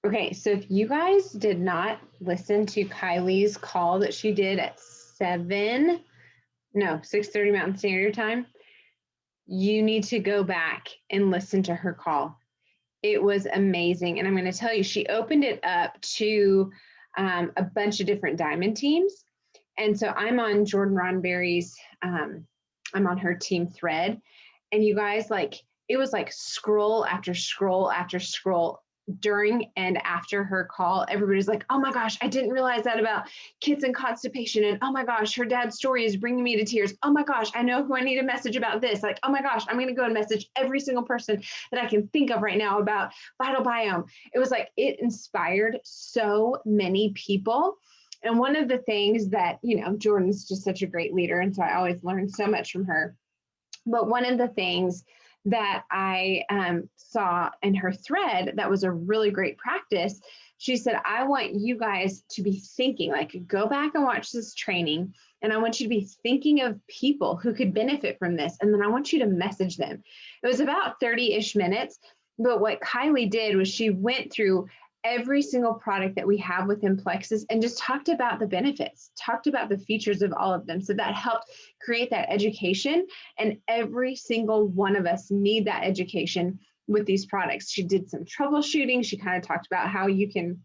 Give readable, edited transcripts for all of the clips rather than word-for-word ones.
Okay, so if you guys did not listen to Kylie's call that she did at 6:30 Mountain Standard Time, you need to go back and listen to her call. It was amazing. And I'm going to tell you, she opened it up to a bunch of different diamond teams. And so I'm on Jordan Ronberry's, I'm on her team thread. And you guys, like, it was like scroll after scroll after scroll during and after her call. Everybody's like, oh my gosh, I didn't realize that about kids and constipation. And oh my gosh, her dad's story is bringing me to tears. Oh my gosh, I know who I need to message about this. Like, oh my gosh, I'm going to go and message every single person that I can think of right now about vital biome. It was like, it inspired so many people. And one of the things that, Jordan's just such a great leader. And so I always learn so much from her. But one of the things that I saw in her thread that was a really great practice, she said, I want you guys to be thinking, like, go back and watch this training, and I want you to be thinking of people who could benefit from this, and then I want you to message them. It was about 30-ish minutes, but what Kylie did was she went through every single product that we have within Plexus and just talked about the benefits, talked about the features of all of them. So that helped create that education, and every single one of us need that education with these products. She did some troubleshooting. She kind of talked about how you can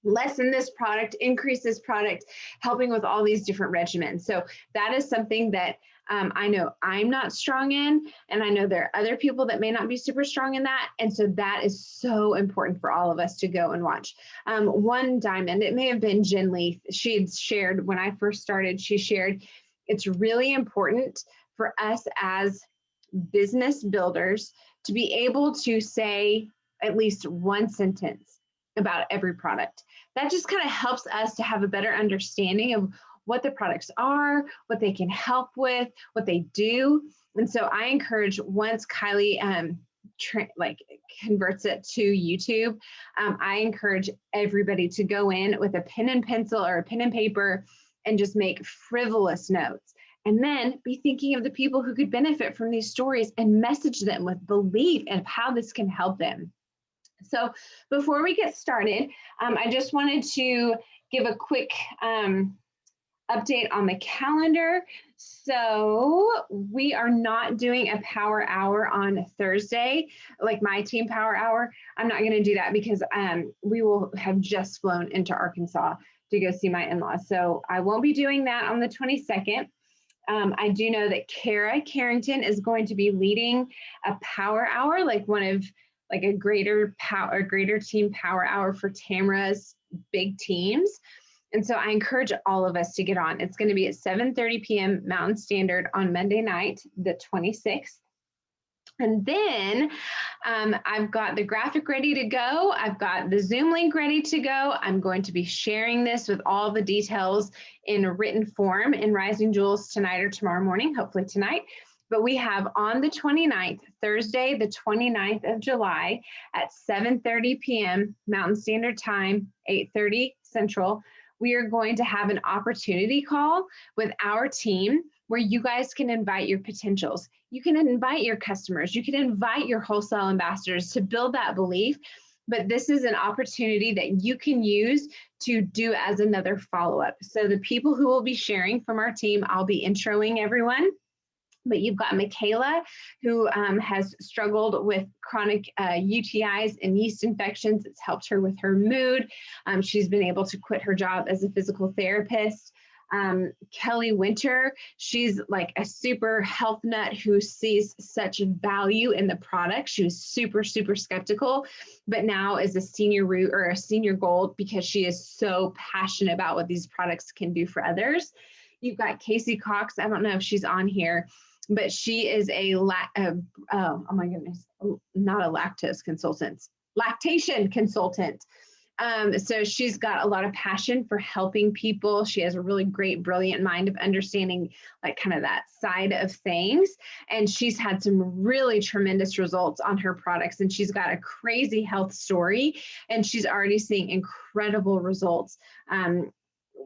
lessen this product, increase this product, helping with all these different regimens. So that is something that I know I'm not strong in, and I know there are other people that may not be super strong in that. And so that is so important for all of us to go and watch. One diamond, it may have been Jen Leith, she had shared when I first started, she shared, it's really important for us as business builders to be able to say at least one sentence about every product. That just kind of helps us to have a better understanding of what the products are, what they can help with, what they do. And so I encourage, once Kylie converts it to YouTube, I encourage everybody to go in with a pen and pencil or a pen and paper and just make frivolous notes. And then be thinking of the people who could benefit from these stories and message them with belief of how this can help them. So before we get started, I just wanted to give a quick update on the calendar. So we are not doing a power hour on Thursday, like my team power hour. I'm not going to do that because we will have just flown into Arkansas to go see my in-laws. So I won't be doing that on the 22nd. I do know that Kara Carrington is going to be leading a power hour, like a greater team power hour for Tamara's big teams. And so I encourage all of us to get on. It's going to be at 7:30 p.m. Mountain Standard on Monday night, the 26th. And then I've got the graphic ready to go. I've got the Zoom link ready to go. I'm going to be sharing this with all the details in written form in Rising Jewels tonight or tomorrow morning, hopefully tonight. But we have on the 29th, Thursday, the 29th of July at 7:30 p.m. Mountain Standard Time, 8:30 Central, we are going to have an opportunity call with our team where you guys can invite your potentials. You can invite your customers. You can invite your wholesale ambassadors to build that belief. But this is an opportunity that you can use to do as another follow-up. So the people who will be sharing from our team, I'll be introing everyone. But you've got Michaela, who has struggled with chronic UTIs and yeast infections. It's helped her with her mood. She's been able to quit her job as a physical therapist. Kelly Winter, she's like a super health nut who sees such value in the product. She was super, super skeptical, but now is a senior root or a senior gold because she is so passionate about what these products can do for others. You've got Casey Cox. I don't know if she's on here, but she is oh my goodness, not a lactation consultant. So she's got a lot of passion for helping people. She has a really great, brilliant mind of understanding like kind of that side of things. And she's had some really tremendous results on her products. And she's got a crazy health story, and she's already seeing incredible results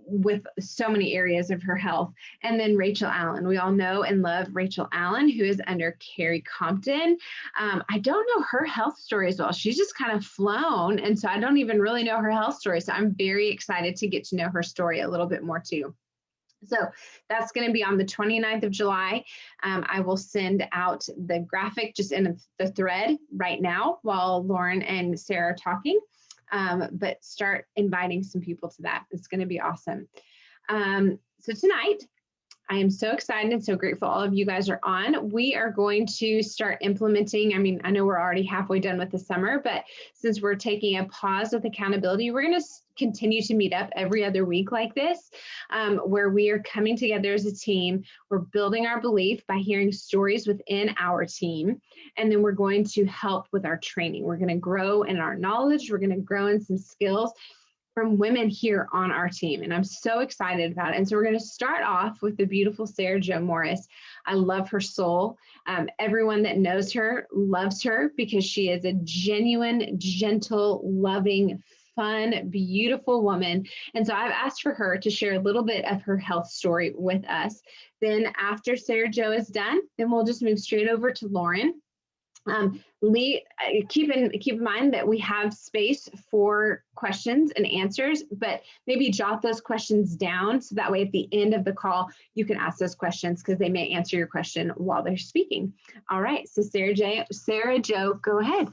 with so many areas of her health. And then Rachel Allen. We all know and love Rachel Allen, who is under Carrie Compton. I don't know her health story as well. She's just kind of flown. And so I don't even really know her health story. So I'm very excited to get to know her story a little bit more too. So that's going to be on the 29th of July. I will send out the graphic just in the thread right now while Lauren and Sarah are talking. But start inviting some people to that. It's going to be awesome. So tonight, I am so excited and so grateful all of you guys are on. We are going to start implementing, I mean, I know we're already halfway done with the summer, but since we're taking a pause with accountability, we're going to continue to meet up every other week like this, where we are coming together as a team. We're building our belief by hearing stories within our team, and then we're going to help with our training. We're going to grow in our knowledge. We're going to grow in some skills from women here on our team. And I'm so excited about it. And so we're going to start off with the beautiful SaraJo Morris. I love her soul. Everyone that knows her loves her because she is a genuine, gentle, loving, fun, beautiful woman. And so I've asked for her to share a little bit of her health story with us. Then after SaraJo is done, then we'll just move straight over to Lauren. Keep in mind that we have space for questions and answers, but maybe jot those questions down so that way at the end of the call, you can ask those questions because they may answer your question while they're speaking. All right, so SaraJo, go ahead.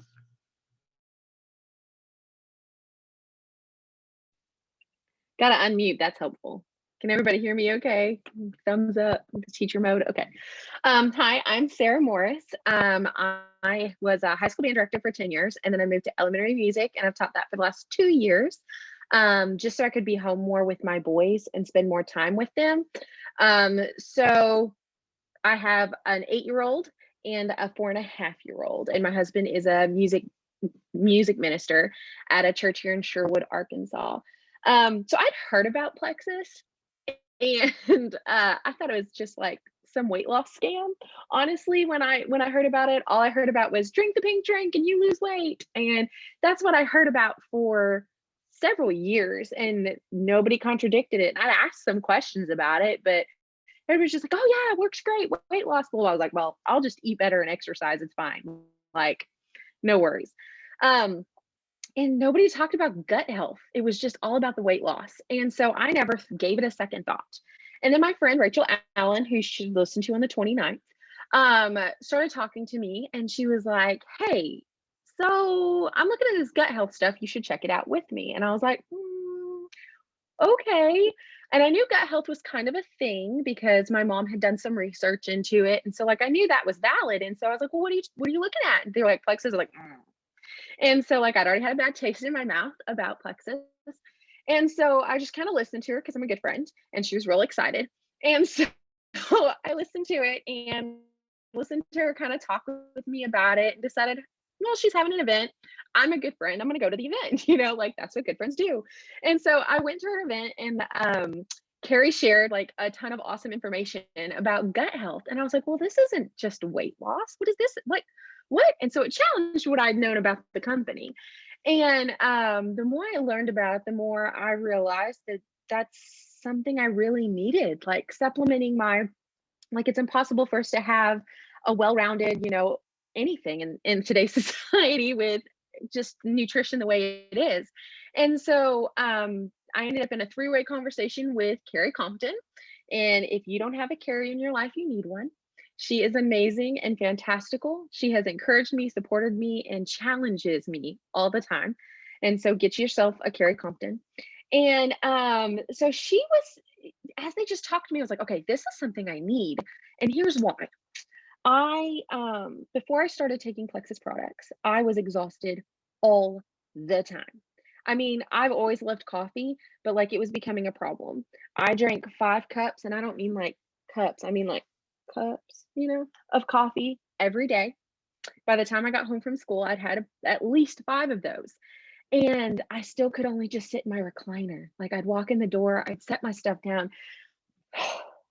Gotta unmute, that's helpful. Can everybody hear me okay? Thumbs up, teacher mode, okay. Hi, I'm Sarah Morris. I was a high school band director for 10 years, and then I moved to elementary music, and I've taught that for the last 2 years, just so I could be home more with my boys and spend more time with them. So I have an 8-year-old and a 4.5-year-old, and my husband is a music minister at a church here in Sherwood, Arkansas. So I'd heard about Plexus, and I thought it was just like some weight loss scam. Honestly, when I heard about it, all I heard about was drink the pink drink and you lose weight. And that's what I heard about for several years, and nobody contradicted it. And I'd asked some questions about it, but everybody's just like, oh yeah, it works great. Weight loss. Well, I was like, well, I'll just eat better and exercise. It's fine. Like, no worries. And nobody talked about gut health. It was just all about the weight loss. And so I never gave it a second thought. And then my friend, Rachel Allen, who you should listen to on the 29th, started talking to me, and she was like, hey, so I'm looking at this gut health stuff. You should check it out with me. And I was like, okay. And I knew gut health was kind of a thing because my mom had done some research into it. And so like, I knew that was valid. And so I was like, well, what are you looking at? And they're like, Plexus. Like, And so like I'd already had a bad taste in my mouth about Plexus. And so I just kind of listened to her because I'm a good friend, and she was real excited. And so I listened to it and listened to her kind of talk with me about it, and decided, well, she's having an event. I'm a good friend. I'm going to go to the event, like that's what good friends do. And so I went to her event, and Carrie shared like a ton of awesome information about gut health. And I was like, well, this isn't just weight loss. What is this? Like, what? And so it challenged what I'd known about the company. And the more I learned about it, the more I realized that that's something I really needed, like supplementing like it's impossible for us to have a well-rounded, anything in today's society with just nutrition the way it is. And so I ended up in a 3-way conversation with Carrie Compton. And if you don't have a Carrie in your life, you need one. She is amazing and fantastical. She has encouraged me, supported me, and challenges me all the time. And so get yourself a Carrie Compton. And so she was, as they just talked to me, I was like, okay, this is something I need. And here's why. Before I started taking Plexus products, I was exhausted all the time. I mean, I've always loved coffee, but like it was becoming a problem. I drank 5 cups, and I don't mean like cups, I mean like cups, of coffee every day. By the time I got home from school, I'd had at least 5 of those. And I still could only just sit in my recliner. Like I'd walk in the door, I'd set my stuff down.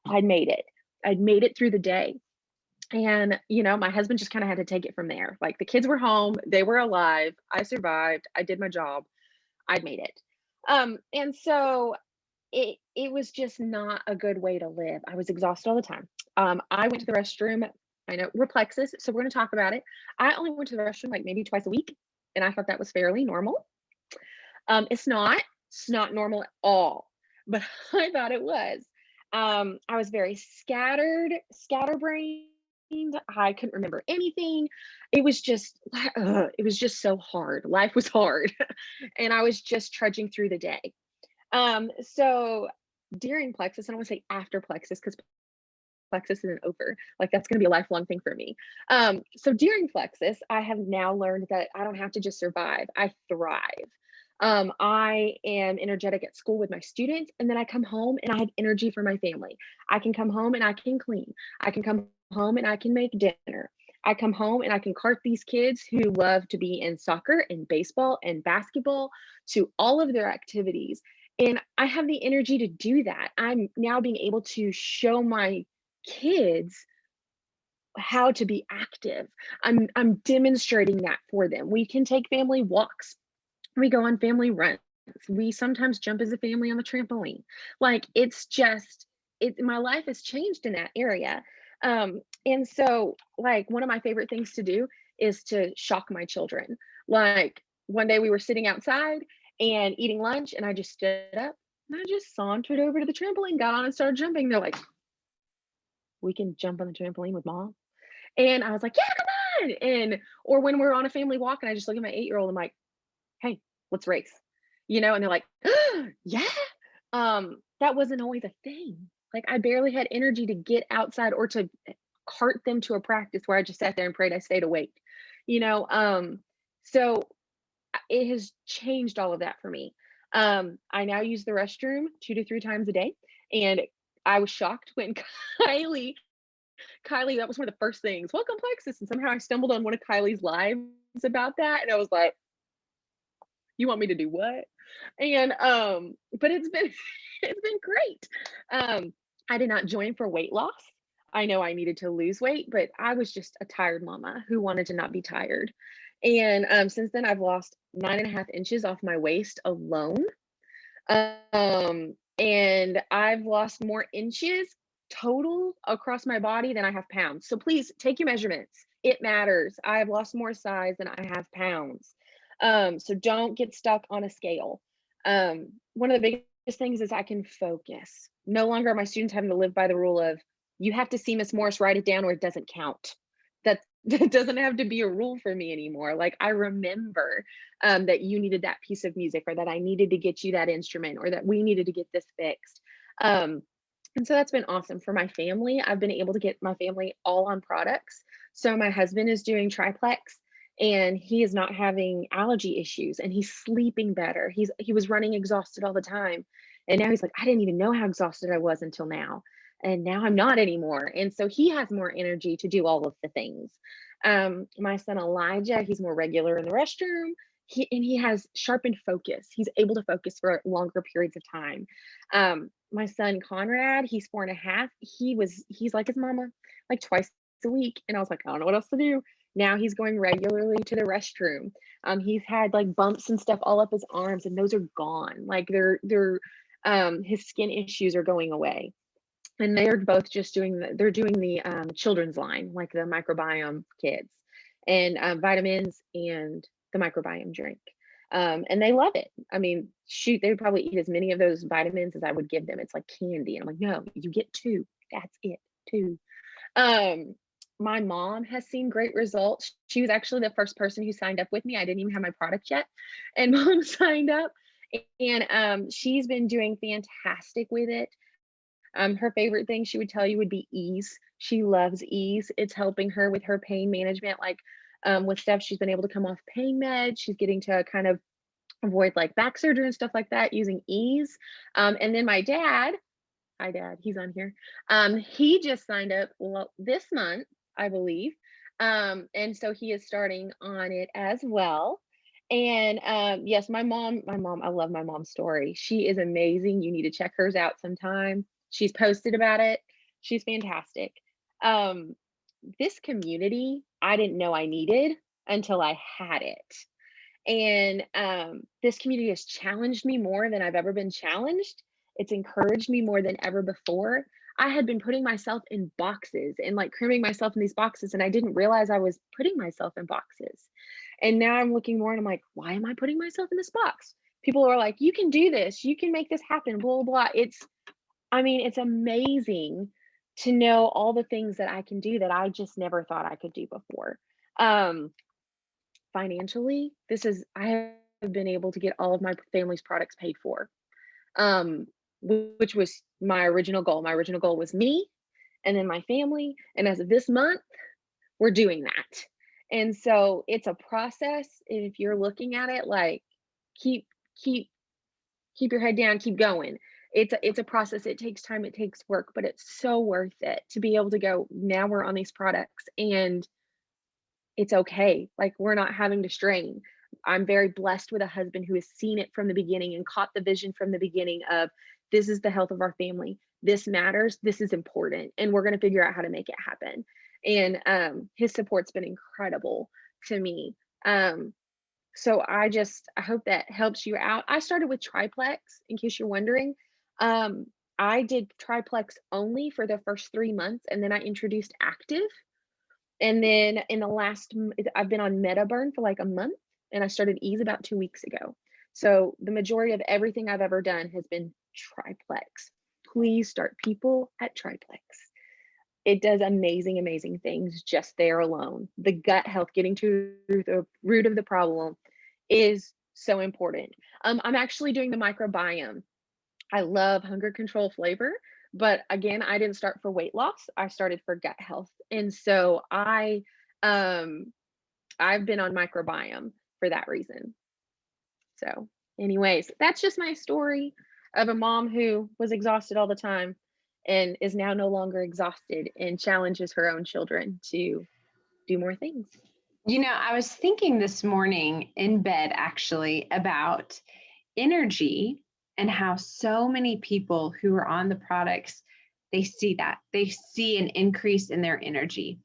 I'd made it through the day. And, my husband just kind of had to take it from there. Like the kids were home, they were alive, I survived, I did my job, I'd made it. And so it was just not a good way to live. I was exhausted all the time. I went to the restroom. I know we're plexus, so we're going to talk about it. I only went to the restroom like maybe twice a week, and I thought that was fairly normal. It's not. It's not normal at all, but I thought it was. I was very scatterbrained. I couldn't remember anything. It was just so hard. Life was hard, and I was just trudging through the day. So during Plexus, I don't want to say after Plexus because Plexus isn't over. Like that's going to be a lifelong thing for me. So during Plexus, I have now learned that I don't have to just survive, I thrive. I am energetic at school with my students, and then I come home and I have energy for my family. I can come home and I can clean. I can come home and I can make dinner. I come home and I can cart these kids who love to be in soccer and baseball and basketball to all of their activities. And I have the energy to do that. I'm now being able to show my kids how to be active. I'm demonstrating that for them. We can take family walks. We go on family runs. We sometimes jump as a family on the trampoline. Like it's just my life has changed in that area. And so like one of my favorite things to do is to shock my children. Like one day we were sitting outside and eating lunch and I just stood up and I just sauntered over to the trampoline, got on and started jumping. They're like, we can jump on the trampoline with mom. And I was like, yeah, come on. And or when we're on a family walk and I just look at my 8-year-old, I'm like, hey, let's race. And they're like, yeah. That wasn't always a thing. Like I barely had energy to get outside or to cart them to a practice where I just sat there and prayed I stayed awake. You know, so it has changed all of that for me. I now use the restroom 2 to 3 times a day. And I was shocked when Kylie Kylie, that was one of the first things. Welcome Plexus. And somehow I stumbled on one of Kylie's lives about that. And I was like, you want me to do what? And but it's been it's been great. I did not join for weight loss. I know I needed to lose weight, but I was just a tired mama who wanted to not be tired. And since then I've lost 9.5 inches off my waist alone. And I've lost more inches total across my body than I have pounds. So please take your measurements. It matters. I have lost more size than I have pounds. So don't get stuck on a scale. One of the biggest things is I can focus. No longer are my students having to live by the rule of you have to see Miss Morris write it down or it doesn't count. That that doesn't have to be a rule for me anymore. Like I remember that you needed that piece of music or that I needed to get you that instrument or that we needed to get this fixed. Um, and so that's been awesome for my family. I've been able to get my family all on products. So my husband is doing triplex and he is not having allergy issues and he's sleeping better. He was running exhausted all the time. And now he's like, I didn't even know how exhausted I was until now. And now I'm not anymore. And so he has more energy to do all of the things. My son Elijah, he's more regular in the restroom. He has sharpened focus. He's able to focus for longer periods of time. My son Conrad, he's 4.5. He's like his mama, like twice a week. And I was like, I don't know what else to do. Now he's going regularly to the restroom. He's had like bumps and stuff all up his arms, and those are gone. Like they're his skin issues are going away. And they're both just they're doing the children's line, like the microbiome kids, and vitamins and the microbiome drink. And they love it. I mean, shoot, they would probably eat as many of those vitamins as I would give them. It's like candy. And I'm like, no, you get two. That's it, two. Um, my mom has seen great results. She was actually the first person who signed up with me. I didn't even have my product yet. And mom signed up. And she's been doing fantastic with it. Her favorite thing she would tell you would be ease. She loves ease. It's helping her with her pain management. Like with stuff, she's been able to come off pain meds. She's getting to kind of avoid like back surgery and stuff like that using ease. And then my dad, hi dad, he's on here. He just signed up this month, I believe. And so he is starting on it as well. And yes, my mom, I love my mom's story. She is amazing. You need to check hers out sometime. She's posted about it. She's fantastic. Um, this community, I didn't know I needed until I had it. And this community has challenged me more than I've ever been challenged. It's encouraged me more than ever before. I had been putting myself in boxes and like cramming myself in these boxes, and I didn't realize I was putting myself in boxes. And now I'm looking more and I'm like, why am I putting myself in this box? People are like, you can do this, you can make this happen, blah, blah, blah. I mean, it's amazing to know all the things that I can do that I just never thought I could do before. Um, Financially, I have been able to get all of my family's products paid for, um, which was my original goal. My original goal was me and then my family. And as of this month, we're doing that. And so it's a process. And if you're looking at it like keep, keep, keep your head down, keep going. It's a process. It takes time, it takes work, but it's so worth it to be able to go, now we're on these products and it's okay. Like we're not having to strain. I'm very blessed with a husband who has seen it from the beginning and caught the vision from the beginning of this is the health of our family. This matters. This is important. And we're going to figure out how to make it happen. And his support's been incredible to me. So I hope that helps you out. I started with triplex, in case you're wondering. Um, I did triplex only for the first 3 months, and then I introduced active. And then I've been on MetaBurn for like a month, and I started Ease about 2 weeks ago. So the majority of everything I've ever done has been triplex. Please start people at triplex. It does amazing, amazing things just there alone. The gut health, getting to the root of the problem is so important. I'm actually doing the microbiome. I love hunger control flavor, but again, I didn't start for weight loss. I started for gut health. And so um I've been on microbiome for that reason. So, anyways, that's just my story of a mom who was exhausted all the time and is now no longer exhausted and challenges her own children to do more things. I was thinking this morning in bed actually about energy and how so many people who are on the products, they see that. They see an increase in their energy.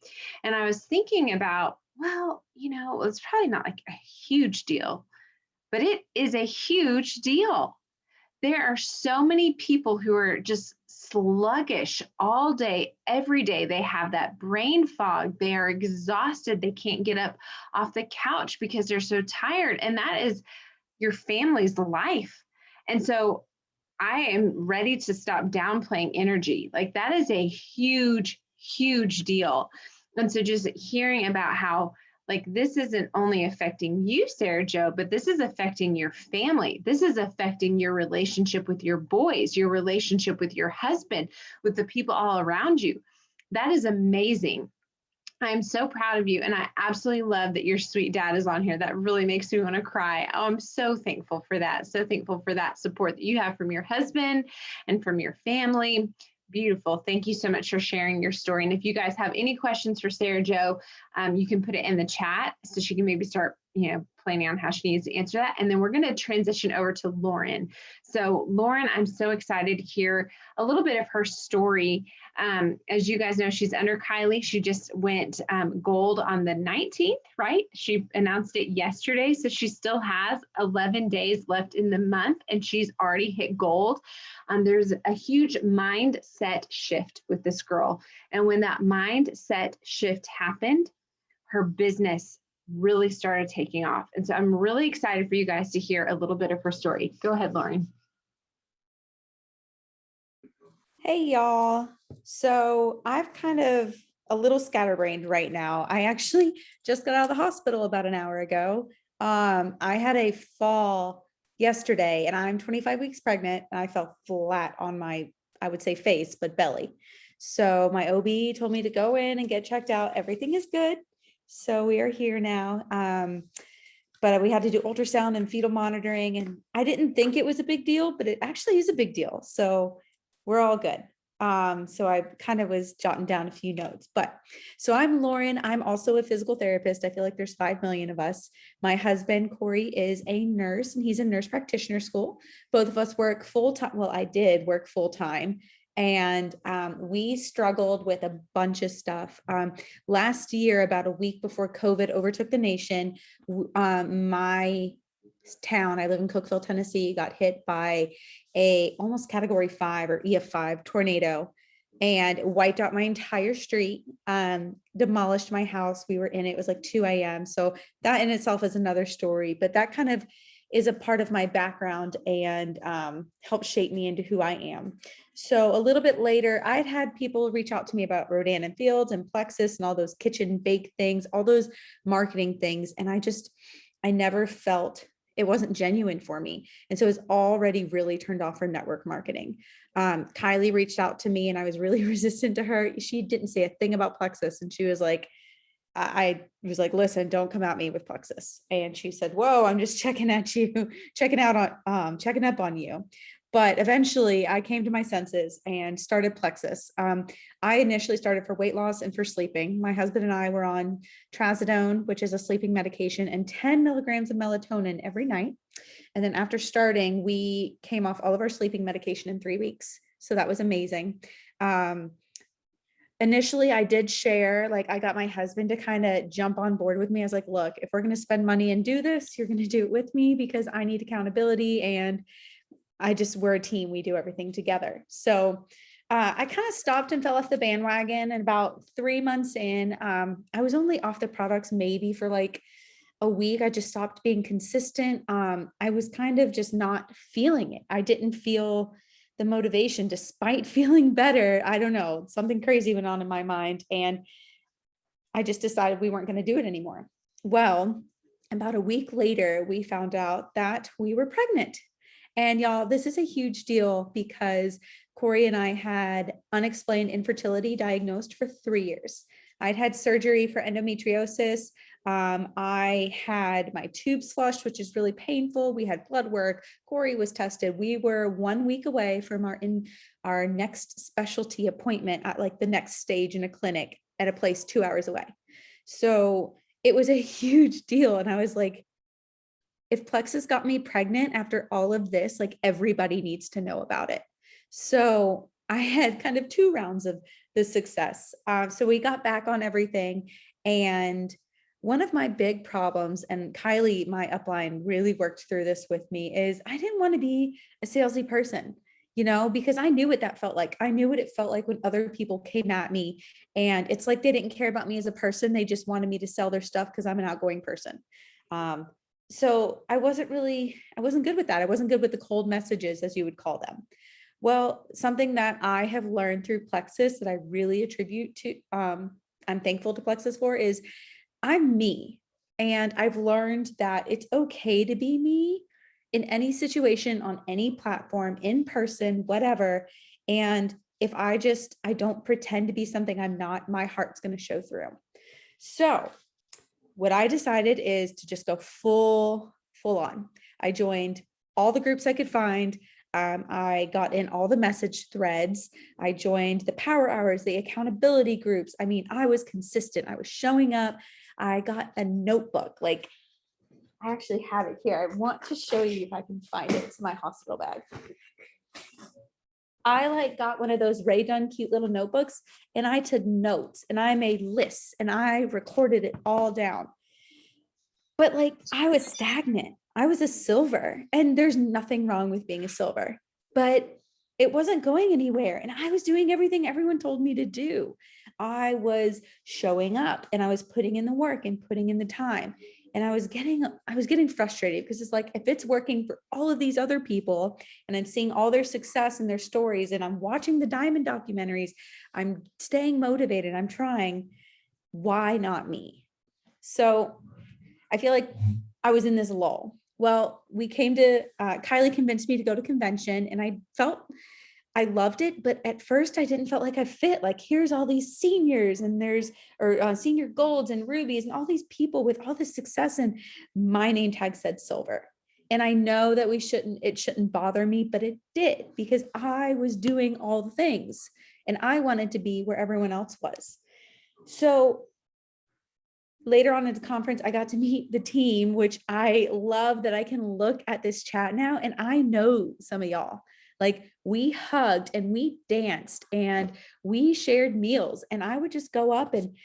And I was thinking about, well, it's probably not like a huge deal, but it is a huge deal. There are so many people who are just sluggish all day, every day. They have that brain fog. They are exhausted. They can't get up off the couch because they're so tired. And that is your family's life. And so I am ready to stop downplaying energy. Like that is a huge, huge deal. And so just hearing about how like this isn't only affecting you, SaraJo, but this is affecting your family. This is affecting your relationship with your boys, your relationship with your husband, with the people all around you. That is amazing. I'm so proud of you. And I absolutely love that your sweet dad is on here. That really makes me want to cry. Oh, I'm so thankful for that. So thankful for that support that you have from your husband and from your family. Beautiful. Thank you so much for sharing your story. And if you guys have any questions for SaraJo, you can put it in the chat so she can maybe start, planning on how she needs to answer that. And then we're going to transition over to Lauren. So Lauren, I'm so excited to hear a little bit of her story. As you guys know, she's under Kylie. She just went gold on the 19th, right? She announced it yesterday. So she still has 11 days left in the month and she's already hit gold. There's a huge mindset shift with this girl. And when that mindset shift happened, her business really started taking off. And so I'm really excited for you guys to hear a little bit of her story. Go ahead, Lauren. Hey, y'all. So I've kind of a little scatterbrained right now. I actually just got out of the hospital about an hour ago. I had a fall yesterday and I'm 25 weeks pregnant and I fell flat on my, I would say face, but belly. So my OB told me to go in and get checked out. Everything is good. So we are here now. But we had to do ultrasound and fetal monitoring and I didn't think it was a big deal, but it actually is a big deal. So we're all good. So I kind of was jotting down a few notes, so I'm Lauren. I'm also a physical therapist. I feel like there's 5 million of us. My husband, Corey, is a nurse and he's in nurse practitioner school. Both of us work full time. Well, I did work full time. And we struggled with a bunch of stuff. Last year, about a week before COVID overtook the nation, my town. I live in Cookeville, Tennessee, got hit by a almost category 5 or EF5 tornado and wiped out my entire street, demolished my house. We were in it. It was like 2 a.m. So that in itself is another story, but that kind of is a part of my background and helped shape me into who I am. So a little bit later, I'd had people reach out to me about Rodan and Fields and Plexus and all those kitchen bake things, all those marketing things. And I never felt it wasn't genuine for me. And so it was already really turned off for network marketing. Kylie reached out to me and I was really resistant to her. She didn't say a thing about Plexus. And she was like, I was like, listen, don't come at me with Plexus. And she said, whoa, I'm just checking up on you. But eventually I came to my senses and started Plexus. I initially started for weight loss and for sleeping. My husband and I were on trazodone, which is a sleeping medication, and 10 milligrams of melatonin every night. And then after starting, we came off all of our sleeping medication in 3 weeks. So that was amazing. Initially, I did share, like I got my husband to kind of jump on board with me. I was like, look, if we're going to spend money and do this, you're going to do it with me because I need accountability. And we're a team. We do everything together. So I kind of stopped and fell off the bandwagon. And about 3 months in, I was only off the products maybe for like a week. I just stopped being consistent. I was kind of just not feeling it. I didn't feel the motivation despite feeling better. I don't know, something crazy went on in my mind. And I just decided we weren't going to do it anymore. Well, about a week later, we found out that we were pregnant. And y'all, this is a huge deal because Corey and I had unexplained infertility diagnosed for 3 years. I'd had surgery for endometriosis. I had my tubes flushed, which is really painful. We had blood work. Corey was tested. We were 1 week away from our next specialty appointment at like the next stage in a clinic at a place 2 hours away. So it was a huge deal. And I was like, if Plexus got me pregnant after all of this, like everybody needs to know about it. So I had kind of 2 rounds of the success. So we got back on everything. And one of my big problems, and Kylie, my upline, really worked through this with me, is I didn't want to be a salesy person, because I knew what that felt like. I knew what it felt like when other people came at me and it's like they didn't care about me as a person. They just wanted me to sell their stuff because I'm an outgoing person. So I wasn't good with that. I wasn't good with the cold messages, as you would call them. Well, something that I have learned through Plexus that I really attribute to, I'm thankful to Plexus for, is I'm me. And I've learned that it's okay to be me in any situation, on any platform, in person, whatever. And if I don't pretend to be something I'm not, my heart's going to show through. So what I decided is to just go full on. I joined all the groups I could find. I got in all the message threads. I joined the power hours, the accountability groups. I mean, I was consistent. I was showing up. I got a notebook. Like, I actually have it here. I want to show you if I can find it. It's my hospital bag. I got one of those Ray Dunn cute little notebooks and I took notes and I made lists and I recorded it all down. But I was stagnant. I was a silver, and there's nothing wrong with being a silver, but it wasn't going anywhere. And I was doing everything everyone told me to do. I was showing up and I was putting in the work and putting in the time. And I was getting frustrated because it's like, if it's working for all of these other people and I'm seeing all their success and their stories and I'm watching the Diamond documentaries, I'm staying motivated, I'm trying, why not me? So I feel like I was in this lull. Well, we came to, Kylie convinced me to go to convention and I loved it. But at first I didn't feel like I fit. Like, here's all these seniors and senior golds and rubies and all these people with all this success. And my name tag said silver. And I know that it shouldn't bother me, but it did, because I was doing all the things and I wanted to be where everyone else was. So later on at the conference, I got to meet the team, which I love that I can look at this chat now. And I know some of y'all, we hugged and we danced and we shared meals, and I would just go up and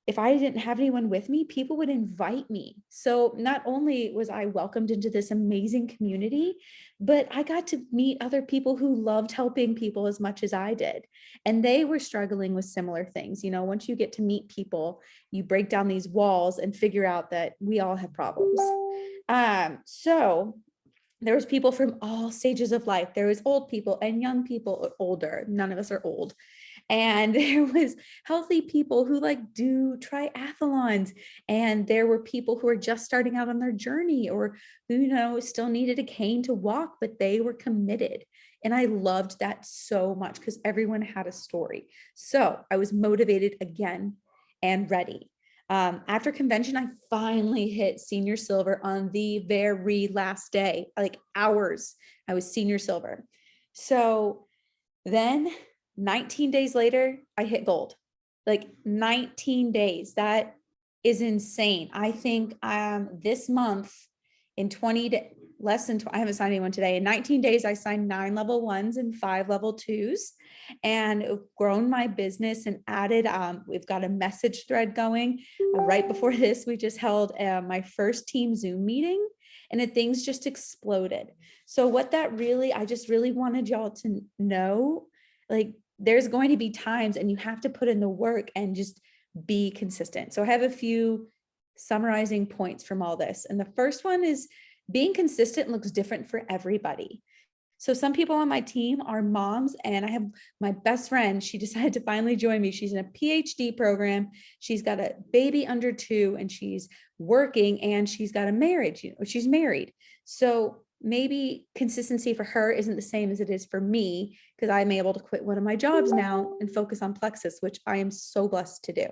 if I didn't have anyone with me, people would invite me. So not only was I welcomed into this amazing community, but I got to meet other people who loved helping people as much as I did. And they were struggling with similar things. You know, once you get to meet people, you break down these walls and figure out that we all have problems. So there was people from all stages of life. There was old people and young people, older. None of us are old. And there was healthy people who like do triathlons. And there were people who are just starting out on their journey, or who, you know, still needed a cane to walk, but they were committed. And I loved that so much because everyone had a story. So I was motivated again and ready. After convention, I finally hit senior silver on the very last day, like hours. I was senior silver. So then 19 days later, I hit gold. Like 19 days. That is insane. I think this month in 20 less than, I haven't signed anyone today. In 19 days, I signed 9 level 1s and 5 level 2s, and grown my business and added, we've got a message thread going. Right before this, we just held my first team Zoom meeting, and things just exploded. So what that really, I just really wanted y'all to know, like, there's going to be times and you have to put in the work and just be consistent. So I have a few summarizing points from all this. And the first one is being consistent looks different for everybody. So some people on my team are moms, and I have my best friend. She decided to finally join me. She's in a PhD program. She's got a baby under 2, and she's working, and she's got a marriage, you know, she's married. So maybe consistency for her isn't the same as it is for me, because I'm able to quit one of my jobs now and focus on Plexus, which I am so blessed to do.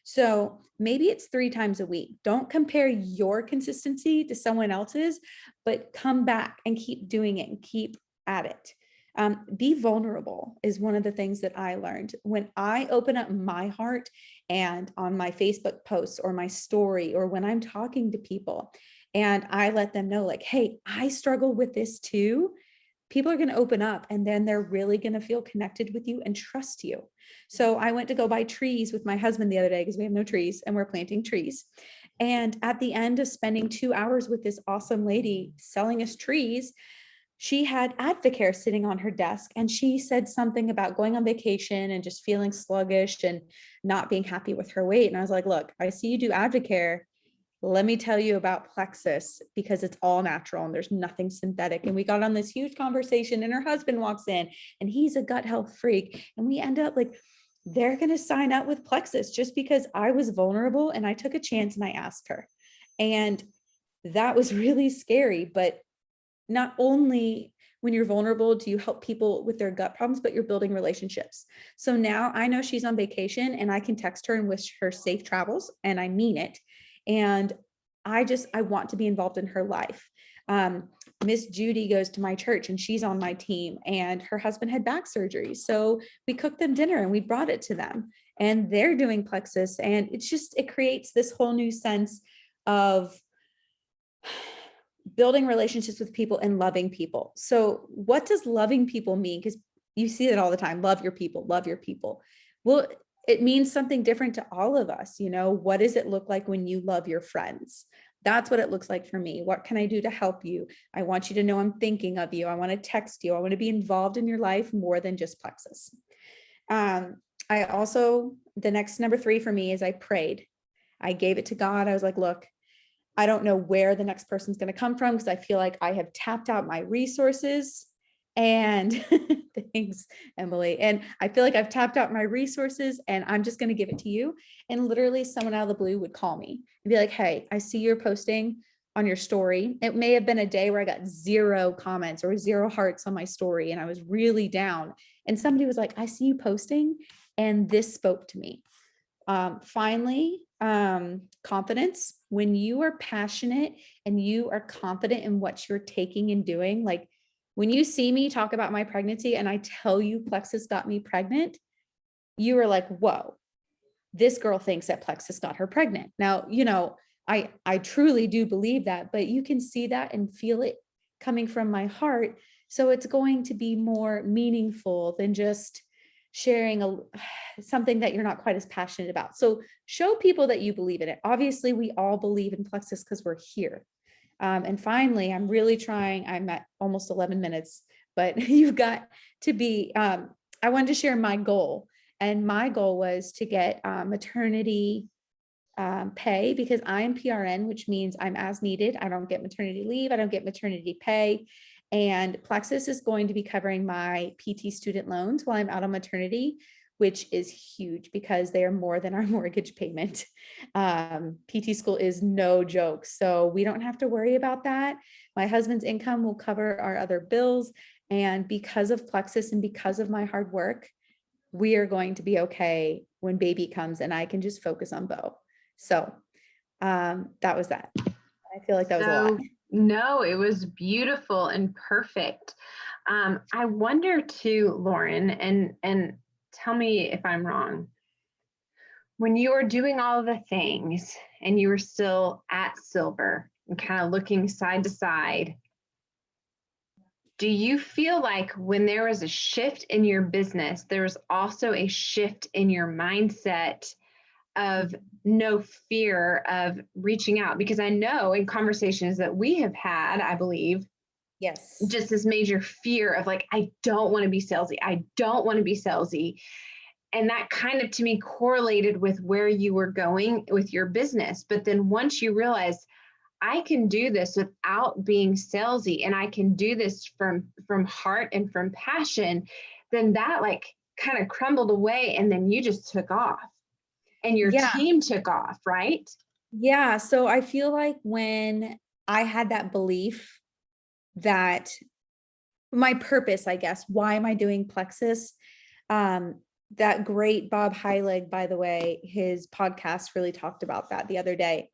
So maybe it's 3 times a week. Don't compare your consistency to someone else's, but come back and keep doing it and keep at it. Be vulnerable is one of the things that I learned. When I open up my heart and on my Facebook posts or my story, or when I'm talking to people and I let them know, like, hey, I struggle with this too, people are going to open up, and then they're really going to feel connected with you and trust you. So I went to go buy trees with my husband the other day because we have no trees and we're planting trees. And at the end of spending 2 hours with this awesome lady selling us trees, she had Advocare sitting on her desk, and she said something about going on vacation and just feeling sluggish and not being happy with her weight. And I was like, look, I see you do Advocare. Let me tell you about Plexus, because it's all natural and there's nothing synthetic. And we got on this huge conversation, and her husband walks in and he's a gut health freak. And we end up like, they're going to sign up with Plexus just because I was vulnerable and I took a chance and I asked her. And that was really scary. But not only when you're vulnerable do you help people with their gut problems, but you're building relationships. So now I know she's on vacation and I can text her and wish her safe travels, and I mean it. And I want to be involved in her life. Miss Judy goes to my church and she's on my team, and her husband had back surgery. So we cooked them dinner and we brought it to them, and they're doing Plexus. And it creates this whole new sense of building relationships with people and loving people. So what does loving people mean? Because you see it all the time. Love your people, love your people. Well, it means something different to all of us. You know, what does it look like when you love your friends? That's what it looks like for me. What can I do to help you? I want you to know I'm thinking of you. I want to text you. I want to be involved in your life more than just Plexus. I also, the next number 3 for me is I prayed. I gave it to God. I was like, look, I don't know where the next person's going to come from, because I feel like I have tapped out my resources. And thanks, Emily. And I feel like I've tapped out my resources, and I'm just going to give it to you. And literally someone out of the blue would call me and be like, hey, I see you're posting on your story. It may have been a day where I got 0 comments or 0 hearts on my story, and I was really down. And somebody was like, I see you posting, and this spoke to me. Finally, confidence. When you are passionate and you are confident in what you're taking and doing, like when you see me talk about my pregnancy and I tell you Plexus got me pregnant, you are like, whoa, this girl thinks that Plexus got her pregnant. Now, you know, I truly do believe that, but you can see that and feel it coming from my heart. So it's going to be more meaningful than just sharing something that you're not quite as passionate about. So show people that you believe in it. Obviously, we all believe in Plexus because we're here. And finally, I'm really trying, I'm at almost 11 minutes, but you've got to be, I wanted to share my goal. And my goal was to get maternity pay, because I'm PRN, which means I'm as needed. I don't get maternity leave. I don't get maternity pay. And Plexus is going to be covering my PT student loans while I'm out on maternity, which is huge because they are more than our mortgage payment. PT school is no joke. So we don't have to worry about that. My husband's income will cover our other bills. And because of Plexus and because of my hard work, we are going to be okay when baby comes and I can just focus on Bo. So that was that. I feel like that was a lot. No, it was beautiful and perfect. I wonder too, Lauren, and tell me if I'm wrong. When you were doing all of the things and you were still at Silver and kind of looking side to side, do you feel like when there was a shift in your business, there was also a shift in your mindset of no fear of reaching out? Because I know in conversations that we have had, I believe, yes, just this major fear of like, I don't want to be salesy. I don't want to be salesy. And that kind of, to me, correlated with where you were going with your business. But then once you realize, I can do this without being salesy, and I can do this from heart and from passion, then that like kind of crumbled away, and then you just took off and your team took off, right? Yeah. So I feel like when I had that belief that my purpose, I guess, why am I doing Plexus? That great Bob Heilig, by the way, his podcast really talked about that the other day.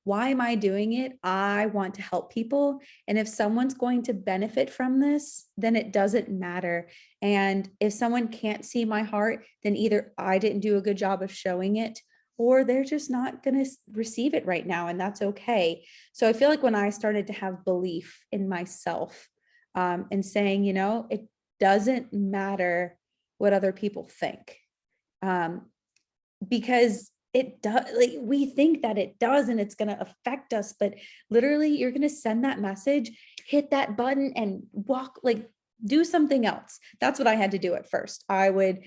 Why am I doing it? I want to help people. And if someone's going to benefit from this, then it doesn't matter. And if someone can't see my heart, then either I didn't do a good job of showing it, or they're just not going to receive it right now. And that's okay. So I feel like when I started to have belief in myself, and saying, it doesn't matter what other people think, because it does, like we think that it does and it's going to affect us, but literally you're going to send that message, hit that button and walk, like do something else. That's what I had to do at first. I would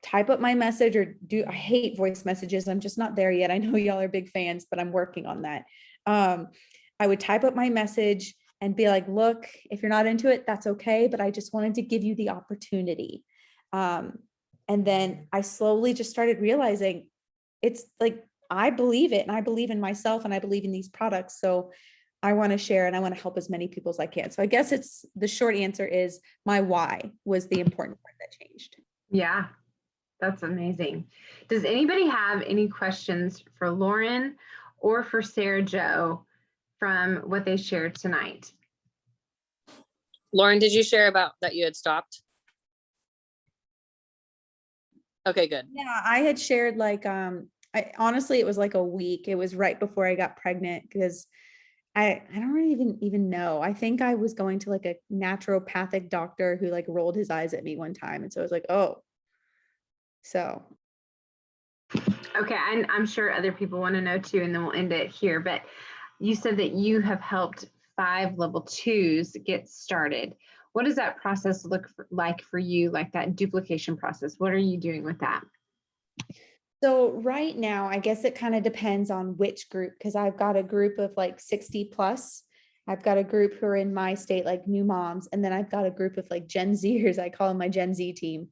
type up my message I hate voice messages. I'm just not there yet. I know y'all are big fans, but I'm working on that. I would type up my message and be like, look, if you're not into it, that's okay. But I just wanted to give you the opportunity. And then I slowly just started realizing it's like, I believe it and I believe in myself and I believe in these products. So I want to share and I want to help as many people as I can. So I guess the short answer is my why was the important part that changed. Yeah, that's amazing. Does anybody have any questions for Lauren or for SaraJo from what they shared tonight? Lauren, did you share about that you had stopped? Okay, good. Yeah, I had shared like, honestly, it was like a week. It was right before I got pregnant because I don't really even know. I think I was going to like a naturopathic doctor who like rolled his eyes at me one time. And so I was like, oh, so. Okay, and I'm sure other people want to know too, and then we'll end it here. But you said that you have helped 5 level 2s get started. What does that process look like for you, like that duplication process? What are you doing with that? So right now, I guess it kind of depends on which group, because I've got a group of like 60 plus. I've got a group who are in my state, like new moms. And then I've got a group of like Gen Zers. I call them my Gen Z team.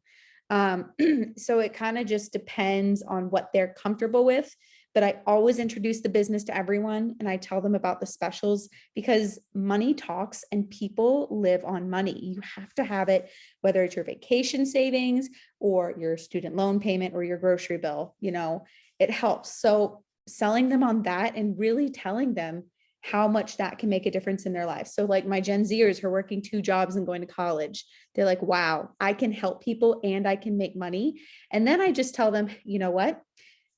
So it kind of just depends on what they're comfortable with. But I always introduce the business to everyone and I tell them about the specials because money talks and people live on money. You have to have it, whether it's your vacation savings or your student loan payment or your grocery bill, it helps. So selling them on that and really telling them how much that can make a difference in their life. So like my Gen Zers who are working 2 jobs and going to college, they're like, wow, I can help people and I can make money. And then I just tell them, you know what?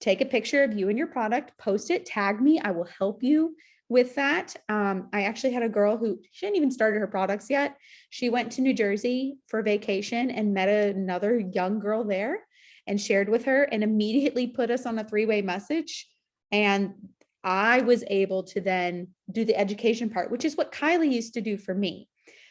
Take a picture of you and your product, post it, tag me. I will help you with that, I actually had a girl who, she hadn't even started her products yet. She went to New Jersey for vacation and met another young girl there and shared with her and immediately put us on a three-way message. And I was able to then do the education part, which is what Kylie used to do for me.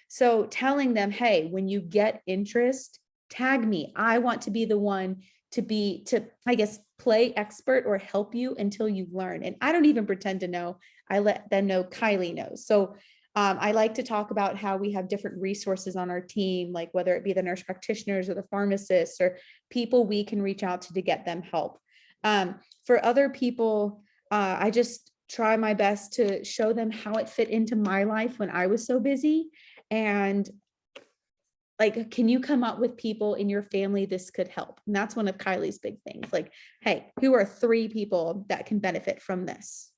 So telling them, hey, when you get interest, tag me. I want to be the one to I guess play expert or help you until you learn. And I don't even pretend to know. I let them know Kylie knows. So I like to talk about how we have different resources on our team, like whether it be the nurse practitioners or the pharmacists or people we can reach out to get them help. For other people, I just try my best to show them how it fit into my life when I was so busy. And like, can you come up with people in your family this could help? And that's one of Kylie's big things. Like, hey, who are 3 people that can benefit from this?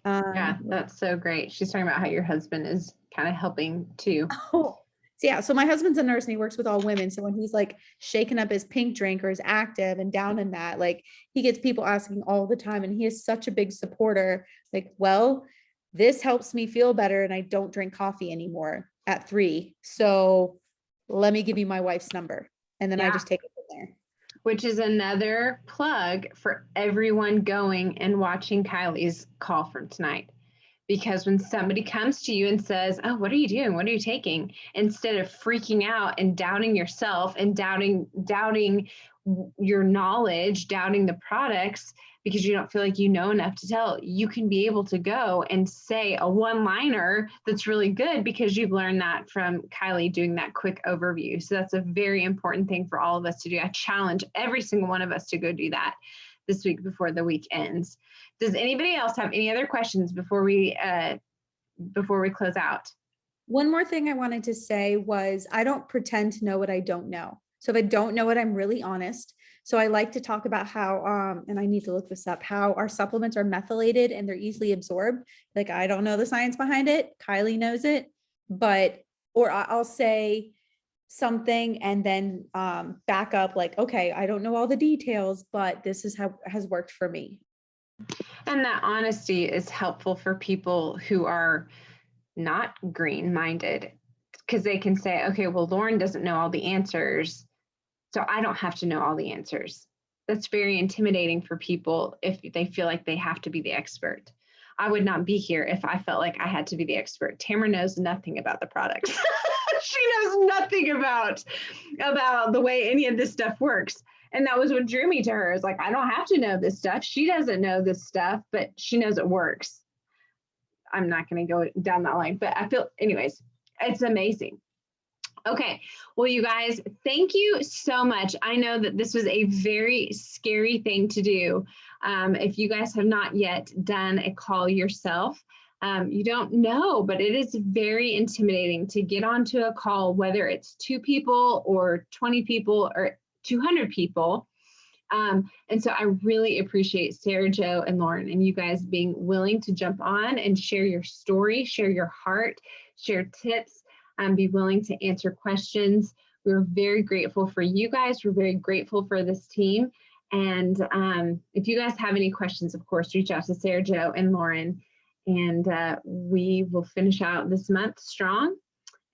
Yeah, that's so great. She's talking about how your husband is kind of helping too. Oh, yeah. So my husband's a nurse and he works with all women. So when he's like shaking up his pink drink or is active and down in that, like he gets people asking all the time and he is such a big supporter. Like, well, this helps me feel better and I don't drink coffee anymore at 3. So let me give you my wife's number. And then I just take it from there. Which is another plug for everyone going and watching Kylie's call from tonight. Because when somebody comes to you and says, oh, what are you doing? What are you taking? Instead of freaking out and doubting yourself and doubting your knowledge, doubting the products, because you don't feel like you know enough to tell, you can be able to go and say a one-liner that's really good because you've learned that from Kylie doing that quick overview. So that's a very important thing for all of us to do. I challenge every single one of us to go do that this week before the week ends. Does anybody else have any other questions before we close out? One more thing I wanted to say was I don't pretend to know what I don't know. So if I don't know it, I'm really honest. So I like to talk about how, and I need to look this up, how our supplements are methylated and they're easily absorbed. Like, I don't know the science behind it. Kylie knows it, or I'll say something and then back up like, okay, I don't know all the details, but this is how it has worked for me. And that honesty is helpful for people who are not green-minded, because they can say, okay, well, Lauren doesn't know all the answers, so I don't have to know all the answers. That's very intimidating for people if they feel like they have to be the expert. I would not be here if I felt like I had to be the expert. Tamara knows nothing about the products. She knows nothing about the way any of this stuff works. And that was what drew me to her. Is like, I don't have to know this stuff. She doesn't know this stuff, but she knows it works. I'm not going to go down that line, but I feel, anyways, it's amazing. Okay. Well, you guys, thank you so much. I know that this was a very scary thing to do. If you guys have not yet done a call yourself, you don't know, but it is very intimidating to get onto a call, whether it's 2 people or 20 people or 200 people. And so I really appreciate SaraJo and Lauren and you guys being willing to jump on and share your story, share your heart, share tips, and be willing to answer questions. We're very grateful for you guys. We're very grateful for this team. And if you guys have any questions, of course, reach out to SaraJo and Lauren, and we will finish out this month strong.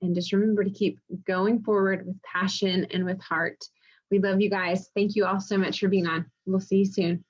And just remember to keep going forward with passion and with heart. We love you guys. Thank you all so much for being on. We'll see you soon.